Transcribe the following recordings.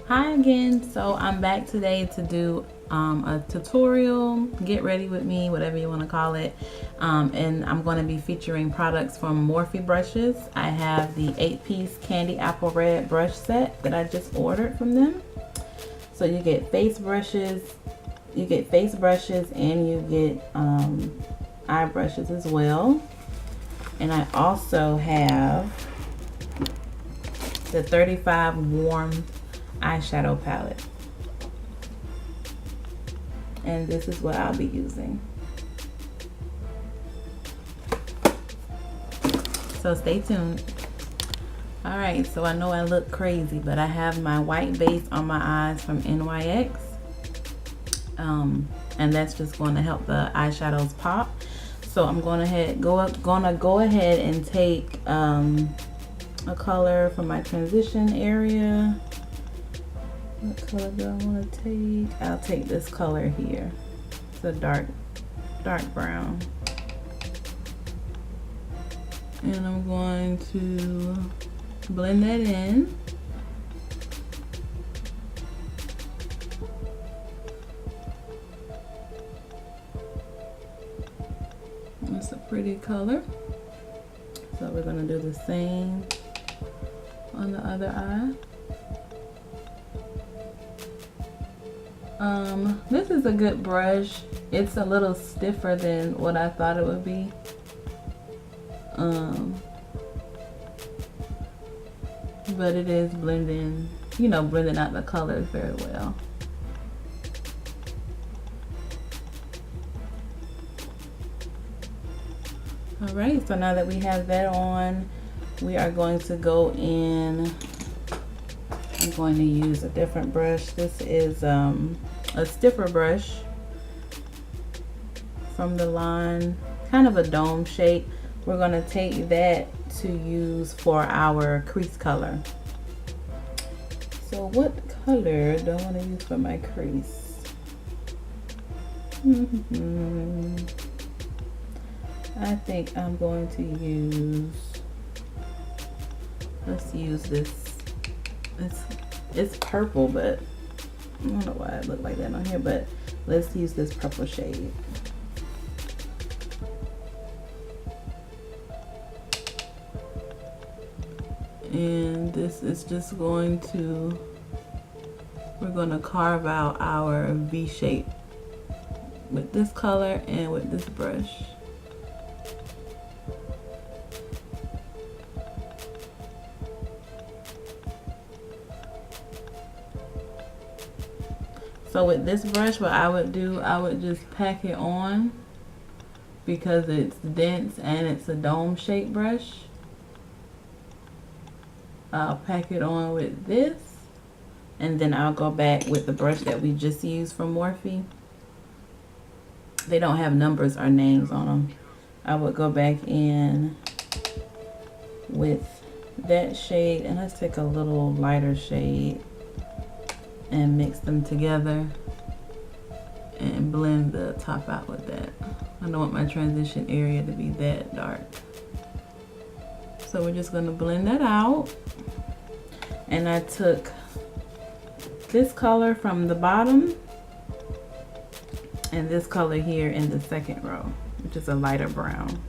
Hi again. So I'm back today to do a tutorial, get ready with me, whatever you want to call it. And I'm going to be featuring products from Morphe brushes. I have the 8-piece candy apple red brush set that I just ordered from them. So you get face brushes, and you get eye brushes as well. And I also have the 35 warm eyeshadow palette, and this is what I'll be using. So stay tuned. Alright, so I know I look crazy, but I have my white base on my eyes from NYX, and that's just going to help the eyeshadows pop. So I'm going to go ahead and take a color from my transition area. What color do I want to take? I'll take this color here. It's a dark brown. And I'm going to blend that in. That's a pretty color. So we're going to do the same on the other eye. This is a good brush. It's a little stiffer than what I thought it would be. But it is blending out the colors very well. Alright, so now that we have that on, we are going to go in. I'm going to use a different brush. This is a stiffer brush from the line, kind of a dome shape. We're going to take that to use for our crease color. So what color do I want to use for my crease? I think I'm going to use, let's use this. It's purple, but I don't know why it looked like that on here, but let's use this purple shade. And this is just we're going to carve out our V shape with this color and with this brush. So with this brush, what I would do, I would just pack it on because it's dense and it's a dome shaped brush. I'll pack it on with this, and then I'll go back with the brush that we just used from Morphe. They don't have numbers or names on them. I would go back in with that shade, and let's take a little lighter shade and mix them together and blend the top out with that. I don't want my transition area to be that dark. So we're just gonna blend that out. And I took this color from the bottom and this color here in the second row, which is a lighter brown.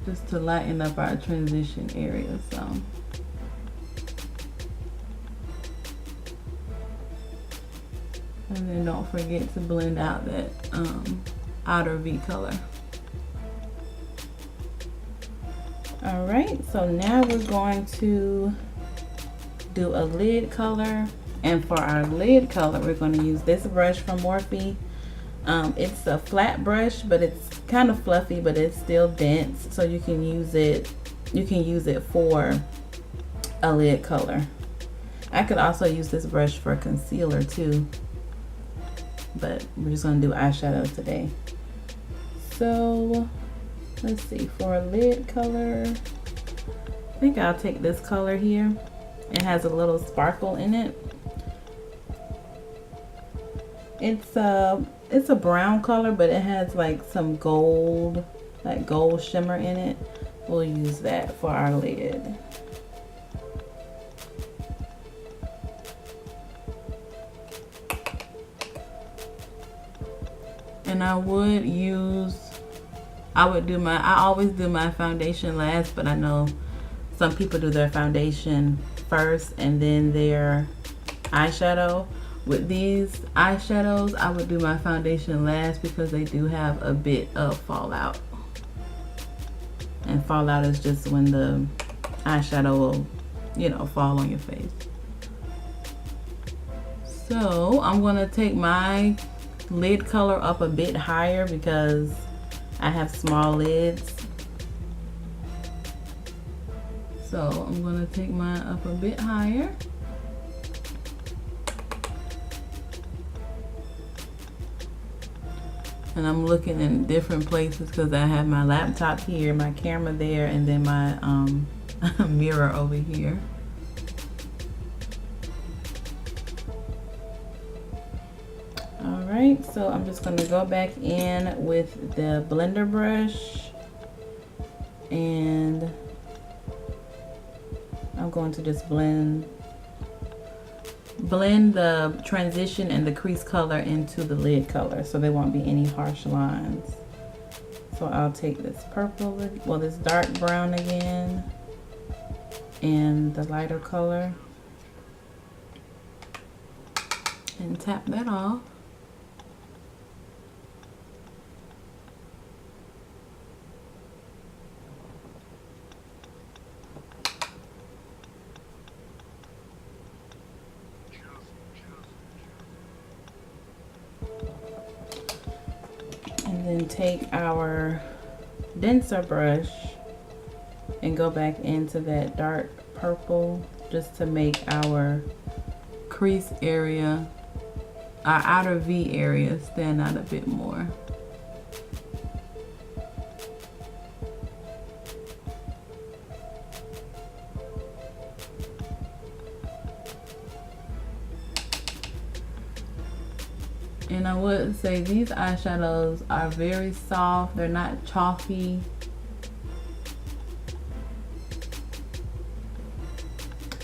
Just to lighten up our transition area some. And then don't forget to blend out that outer V color. Alright, so now we're going to do a lid color. And for our lid color, we're going to use this brush from Morphe. It's a flat brush, but it's kind of fluffy, but it's still dense, so you can use it for a lid color. I could also use this brush for concealer too, but we're just going to do eyeshadow today. So let's see, for a lid color, I think I'll take this color here. It has a little sparkle in it. It's it's a brown color, but it has like some gold, like gold shimmer in it. We'll use that for our lid. And I would always do my foundation last, but I know some people do their foundation first and then their eyeshadow. With these eyeshadows, I would do my foundation last because they do have a bit of fallout. And fallout is just when the eyeshadow will, you know, fall on your face. So I'm gonna take my lid color up a bit higher because I have small lids. So I'm gonna take mine up a bit higher. And I'm looking in different places because I have my laptop here, my camera there, and then my mirror over here. Alright, so I'm just going to go back in with the blender brush, and I'm going to just blend the transition and the crease color into the lid color so there won't be any harsh lines. So I'll take this purple, well, this dark brown again, and the lighter color, and tap that off. And then take our denser brush and go back into that dark purple just to make our crease area, our outer V area, stand out a bit more. And I would say these eyeshadows are very soft. They're not chalky.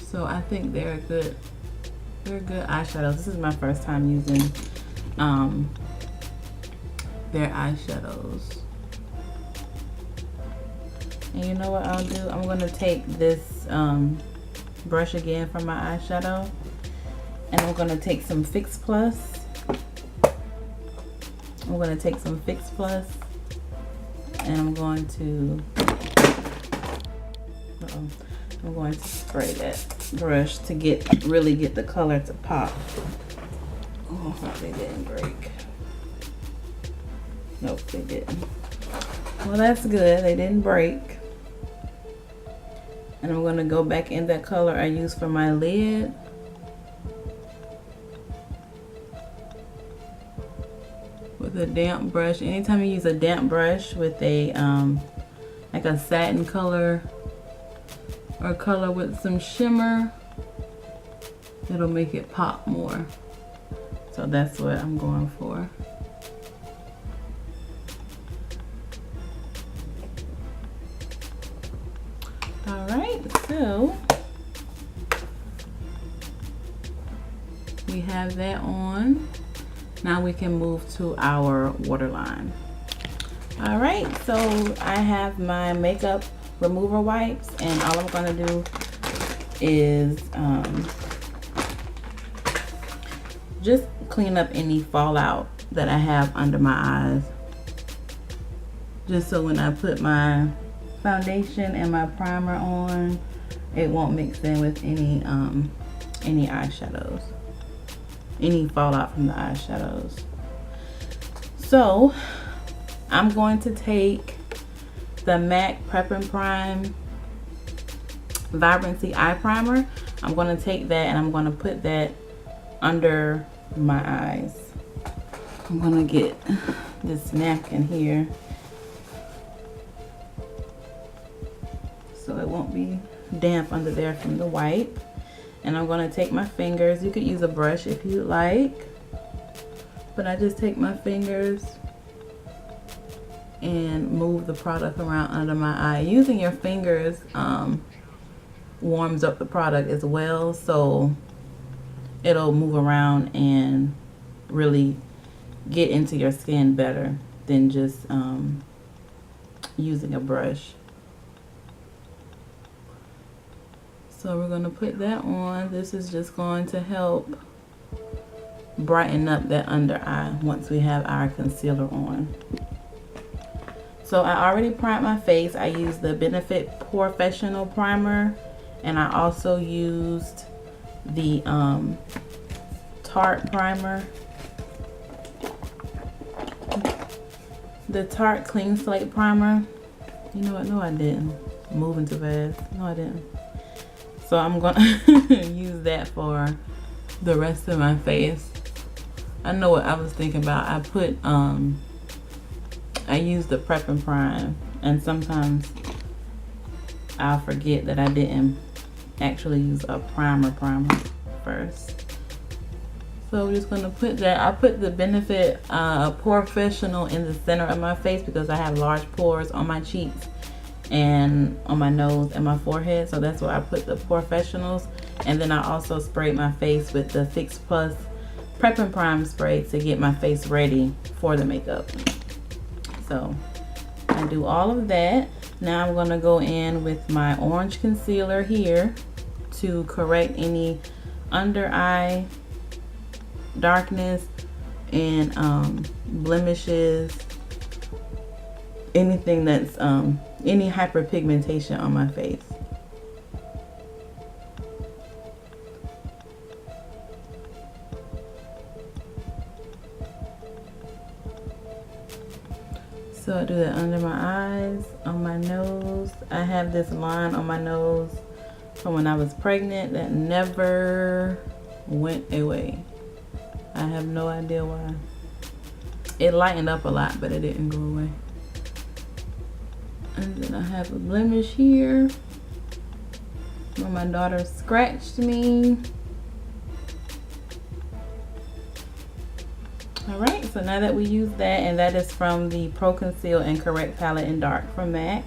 So I think they're good eyeshadows. This is my first time using their eyeshadows. And you know what I'll do? I'm gonna take this brush again for my eyeshadow, and I'm gonna take some Fix Plus. I'm going to take some Fix Plus, and I'm going to spray that brush to really get the color to pop. Oh, they didn't break. Nope, they didn't. Well, that's good. They didn't break. And I'm going to go back in that color I used for my lid. With a damp brush. Anytime you use a damp brush with a like a satin color or color with some shimmer, it'll make it pop more. So that's what I'm going for. Alright, so we have that on. Now we can move to our waterline. All right, so I have my makeup remover wipes, and all I'm gonna do is just clean up any fallout that I have under my eyes. Just so when I put my foundation and my primer on, it won't mix in with any eyeshadows. Any fallout from the eyeshadows. So I'm going to take the MAC Prep and Prime Vibrancy Eye Primer. I'm going to take that and I'm going to put that under my eyes. I'm going to get this napkin here so it won't be damp under there from the wipe. And I'm going to take my fingers. You could use a brush if you like. but I just take my fingers and move the product around under my eye. Using your fingers warms up the product as well, so it'll move around and really get into your skin better than just using a brush. So we're going to put that on. This is just going to help brighten up that under eye once we have our concealer on. So I already primed my face. I used the Benefit Professional Primer, and I also used the Tarte primer. The Tarte Clean Slate Primer. You know what? No, I didn't. I'm moving too fast. No, I didn't. So I'm gonna use that for the rest of my face. I know what I was thinking about. I put I use the Prep and Prime, and sometimes I'll forget that I didn't actually use a primer first. So we're just gonna put that. I put the Benefit Professional in the center of my face because I have large pores on my cheeks and on my nose and my forehead, so that's why I put the Professionals. And then I also sprayed my face with the Fix Plus Prep and Prime spray to get my face ready for the makeup. So I do all of that. Now I'm going to go in with my orange concealer here to correct any under eye darkness and blemishes, anything that's any hyperpigmentation on my face. So I do that under my eyes, on my nose. I have this line on my nose from when I was pregnant that never went away. I have no idea why. It lightened up a lot, but it didn't go away. And then I have a blemish here where my daughter scratched me. Alright, so now that we use that, and that is from the Pro Conceal and Correct Palette in Dark from MAC.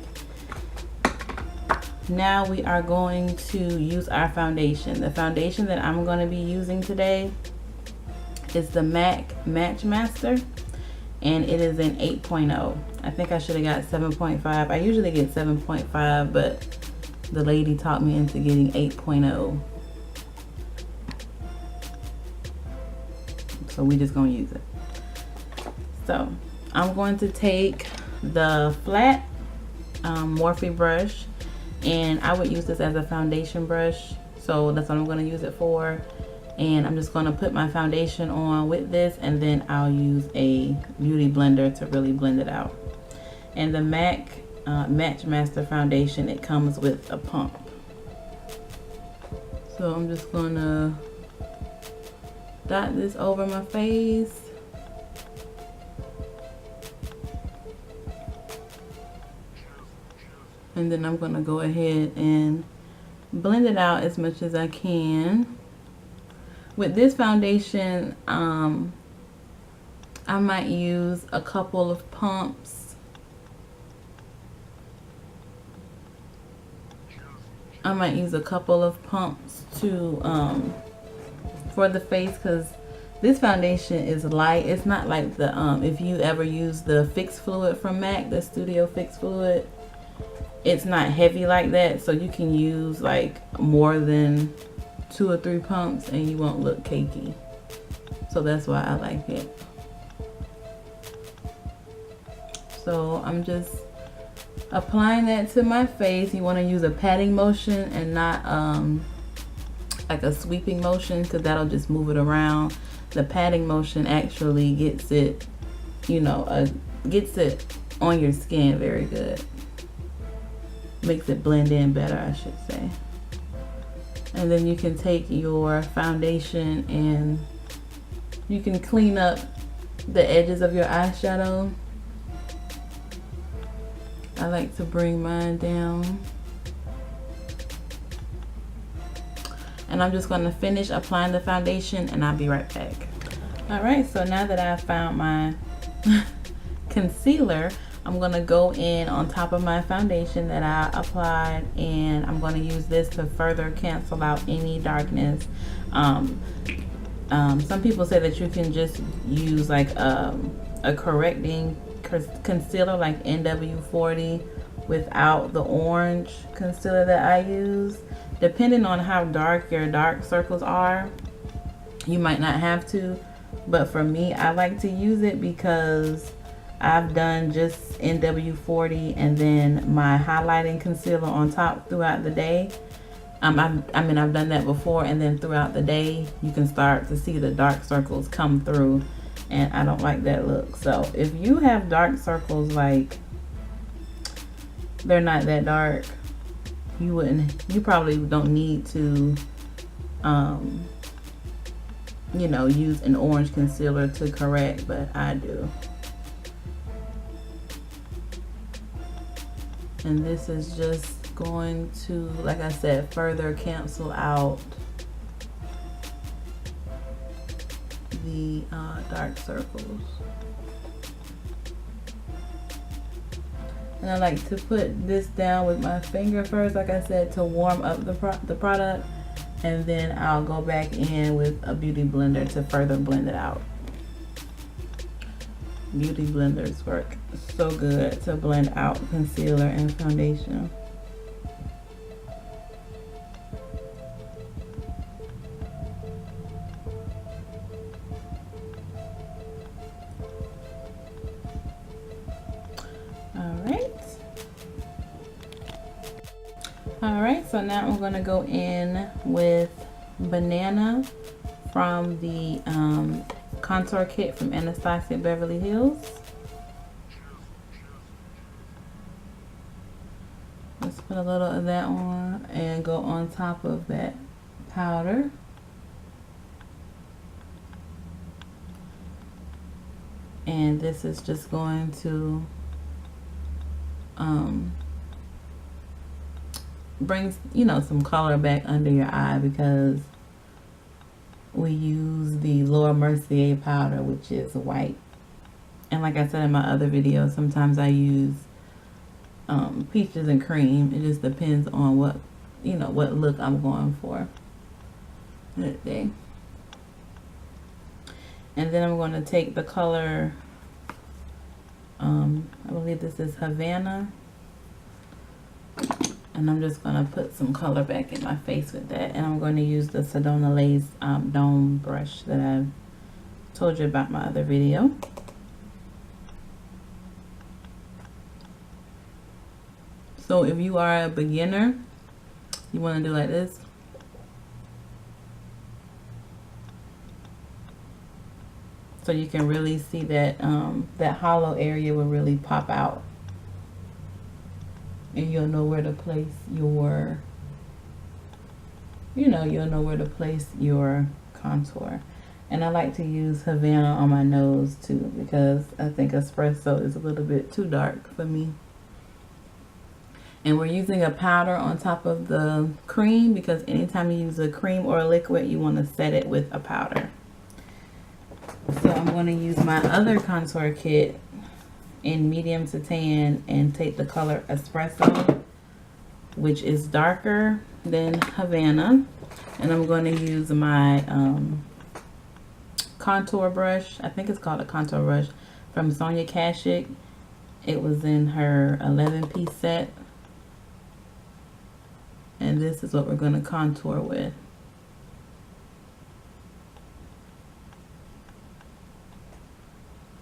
Now we are going to use our foundation. The foundation that I'm going to be using today is the MAC Match Master, and it is in 8.0. I think I should have got 7.5. I usually get 7.5, but the lady taught me into getting 8.0. So we just gonna use it. So I'm going to take the flat Morphe brush, and I would use this as a foundation brush, so that's what I'm going to use it for. And I'm just going to put my foundation on with this, and then I'll use a beauty blender to really blend it out. And the MAC Match Master foundation, it comes with a pump. So I'm just going to dot this over my face. And then I'm going to go ahead and blend it out as much as I can. With this foundation, I might use a couple of pumps. I might use a couple of pumps to for the face, because this foundation is light. It's not like the if you ever use the Fix Fluid from MAC, the Studio Fix Fluid, it's not heavy like that, so you can use like more than 2 or 3 pumps and you won't look cakey. So that's why I like it. So I'm just applying that to my face. You want to use a patting motion and not like a sweeping motion, because that'll just move it around. The patting motion actually gets it, you know, gets it on your skin very good. Makes it blend in better, I should say. And then you can take your foundation and you can clean up the edges of your eyeshadow. I like to bring mine down. And I'm just going to finish applying the foundation, and I'll be right back. All right, so now that I've found my concealer, I'm going to go in on top of my foundation that I applied, and I'm going to use this to further cancel out any darkness. Some people say that you can just use like a correcting concealer like NW40 without the orange concealer that I use. Depending on how dark your dark circles are, you might not have to, but for me, I like to use it because I've done just NW40 and then my highlighting concealer on top throughout the day. I mean, I've done that before, and then throughout the day, you can start to see the dark circles come through, and I don't like that look. So if you have dark circles, like they're not that dark, you probably don't need to, you know, use an orange concealer to correct, but I do. And this is just going to, like I said, further cancel out the dark circles. And I like to put this down with my finger first, like I said, to warm up the product, and then I'll go back in with a beauty blender to further blend it out. Beauty blenders work so good to blend out concealer and foundation. Alright, so now I'm going to go in with Banana from the contour kit from Anastasia Beverly Hills. Let's put a little of that on and go on top of that powder. And this is just going to brings, you know, some color back under your eye, because we use the Laura Mercier powder, which is white. And like I said in my other video, sometimes I use peaches and cream. It just depends on what, you know, what look I'm going for that day. And then I'm going to take the color, I believe this is Havana. And I'm just going to put some color back in my face with that. And I'm going to use the Sedona Lace Dome brush that I've told you about in my other video. So if you are a beginner, you want to do like this. So you can really see that that hollow area will really pop out. And you'll know where to place your, you know, you'll know where to place your contour. And I like to use Havana on my nose too, because I think espresso is a little bit too dark for me. And we're using a powder on top of the cream, because anytime you use a cream or a liquid, you want to set it with a powder. So I'm going to use my other contour kit in medium to tan and take the color Espresso, which is darker than Havana, and I'm going to use my contour brush. I think it's called a contour brush from Sonia Kashuk. It was in her 11-piece set, and this is what we're going to contour with.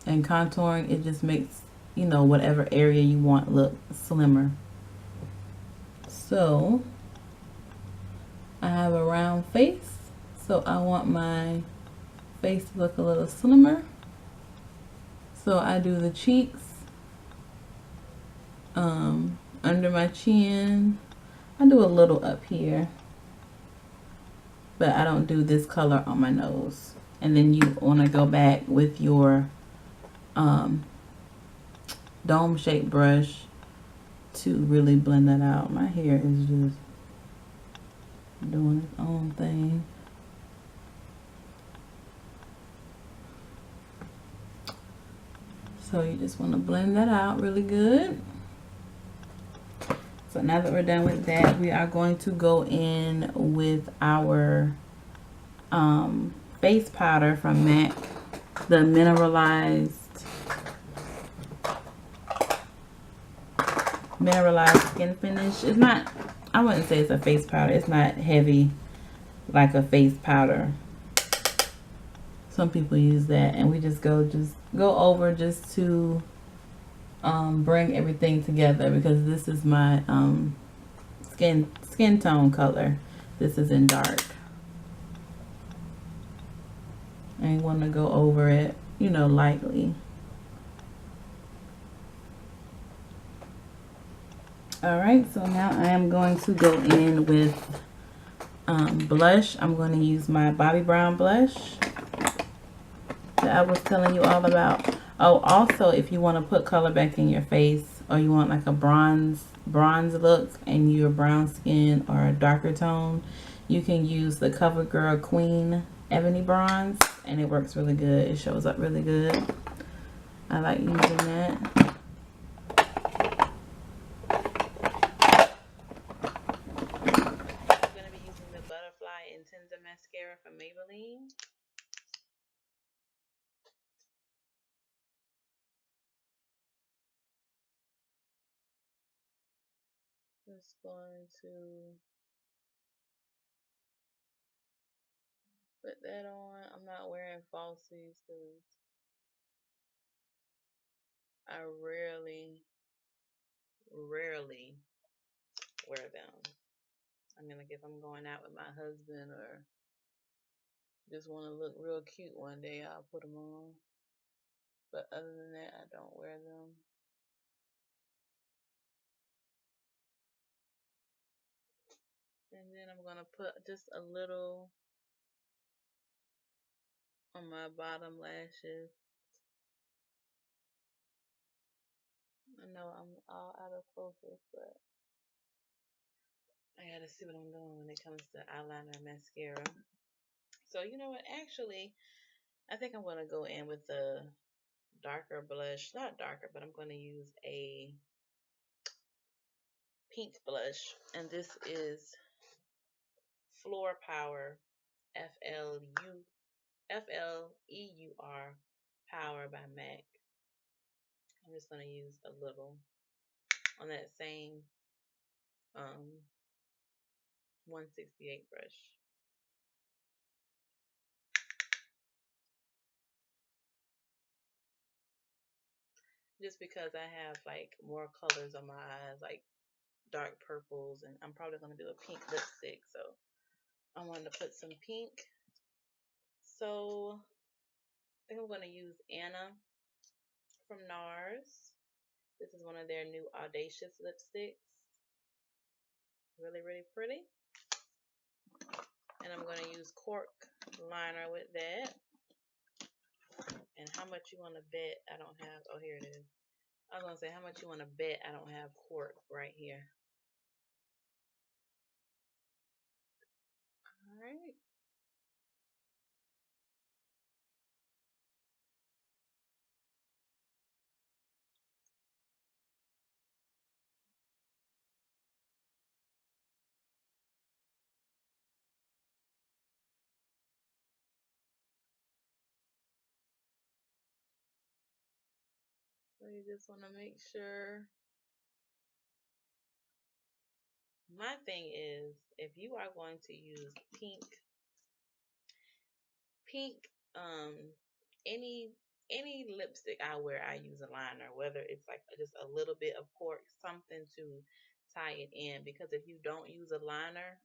And contouring, it just makes, you know, whatever area you want look slimmer. So I have a round face, so I want my face to look a little slimmer. So I do the cheeks, under my chin. I do a little up here, but I don't do this color on my nose. And then you want to go back with your dome shaped brush to really blend that out. My hair is just doing its own thing. So you just want to blend that out really good. So now that we're done with that, we are going to go in with our face powder from MAC, the mineralized skin finish. It's not, I wouldn't say it's a face powder. It's not heavy like a face powder. Some people use that, and we just go over just to bring everything together, because this is my skin tone color. This is in dark, and you want to go over it, you know, lightly. All right, so now I am going to go in with blush. I'm going to use my Bobbi Brown blush that I was telling you all about. Oh, also, if you want to put color back in your face, or you want like a bronze look and you're brown skin or a darker tone, you can use the CoverGirl Queen Ebony Bronze, and it works really good. It shows up really good. I like using that. I'm going to be using the Butterfly Intensa Mascara from Maybelline. Just going to put that on. I'm not wearing falsies because I rarely wear them. I mean, like if I'm going out with my husband or just want to look real cute one day, I'll put them on. But other than that, I don't wear them. And then I'm going to put just a little on my bottom lashes. I know I'm all out of focus, but I gotta see what I'm doing when it comes to eyeliner and mascara. So you know what? Actually, I think I'm gonna go in with the darker blush. Not darker, but I'm gonna use a pink blush, and this is Floor Power FLEUR Power by MAC. I'm just gonna use a little on that same 168 brush. Just because I have like more colors on my eyes, like dark purples, and I'm probably gonna do a pink lipstick, so I wanted to put some pink. So I think I'm gonna use Anna from NARS. This is one of their new Audacious lipsticks. Really, really pretty. And I'm going to use cork liner with that. And how much you want to bet I don't have? Oh, here it is. I was going to say, how much you want to bet I don't have cork right here? All right. So you just want to make sure. My thing is, if you are going to use pink, any lipstick I wear, I use a liner, whether it's like just a little bit of cork, something to tie it in, because if you don't use a liner,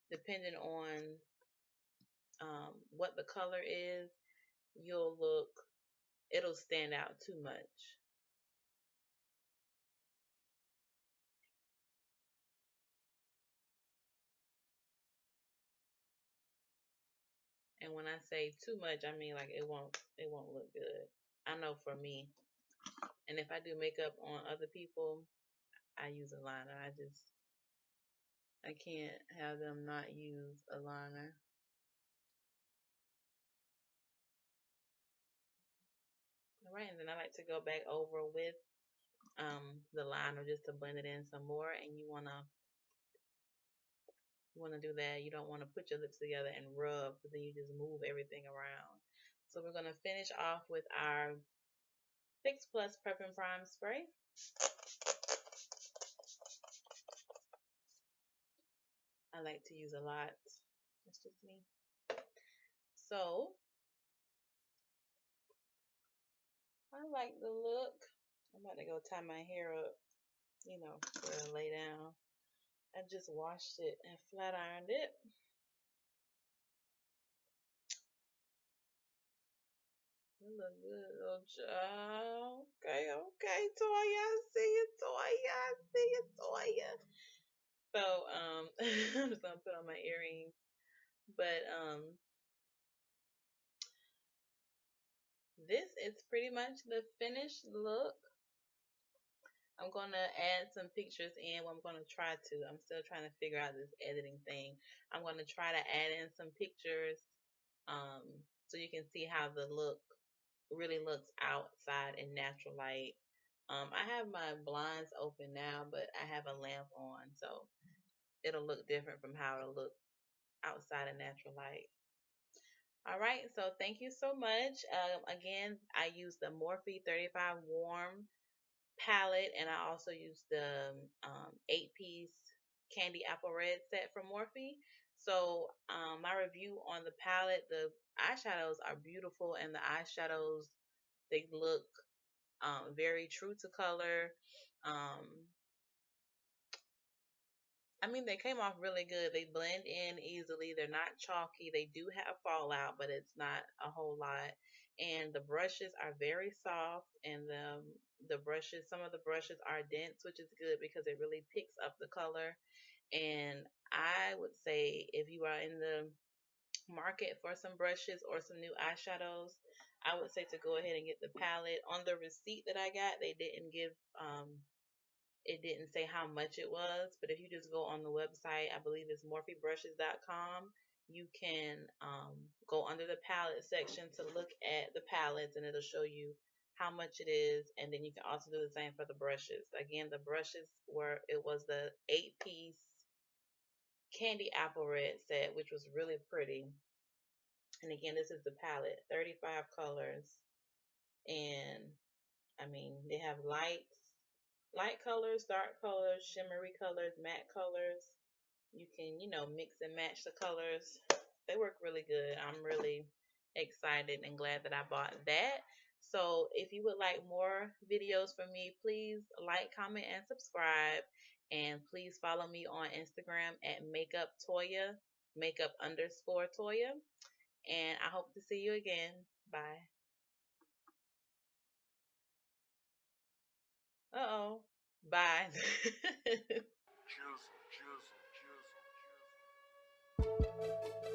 depending on what the color is, it'll stand out too much. And when I say too much, I mean like it won't look good. I know for me. And if I do makeup on other people, I use a liner. I can't have them not use a liner. right, and then I like to go back over with the liner just to blend it in some more. And you wanna do that. You don't want to put your lips together and rub, but then you just move everything around. So we're gonna finish off with our Fix Plus Prep and Prime spray. I like to use a lot. That's just me. So I like the look. I'm about to go tie my hair up, for a lay down. I just washed it and flat ironed it. You look good, little child. Okay, okay, Toya. I see you, Toya. I see you, Toya. So, I'm just gonna put on my earrings. But this is pretty much the finished look. I'm gonna add some pictures in. What I'm gonna try to. I'm still trying to figure out this editing thing. I'm gonna try to add in some pictures, so you can see how the look really looks outside in natural light. I have my blinds open now, but I have a lamp on, so it'll look different from how it'll look outside in natural light. All right, so thank you so much. Again, I use the Morphe 35 Warm palette, and I also use the 8-piece candy apple red set from Morphe. So my review on the palette, the eyeshadows are beautiful, and the eyeshadows, they look very true to color. Um, I mean, they came off really good. They blend in easily. They're not chalky. They do have fallout, but it's not a whole lot. And the brushes are very soft, and the brushes, some of the brushes are dense, which is good because it really picks up the color. And I would say if you are in the market for some brushes or some new eyeshadows, I would say to go ahead and get the palette. On the receipt that I got, they didn't give it didn't say how much it was, but if you just go on the website, I believe it's morphebrushes.com, you can go under the palette section to look at the palettes, and it'll show you how much it is. And then you can also do the same for the brushes. Again, the brushes it was the 8-piece candy apple red set, which was really pretty. And again, this is the palette, 35 colors. And I mean, they have light colors, dark colors, shimmery colors, matte colors. You can, mix and match the colors. They work really good. I'm really excited and glad that I bought that. So if you would like more videos from me, please like, comment, and subscribe. And please follow me on Instagram at makeup Toya, makeup_Toya. And I hope to see you again. Bye. Uh-oh. Bye. Chisel, chisel, chisel, chisel.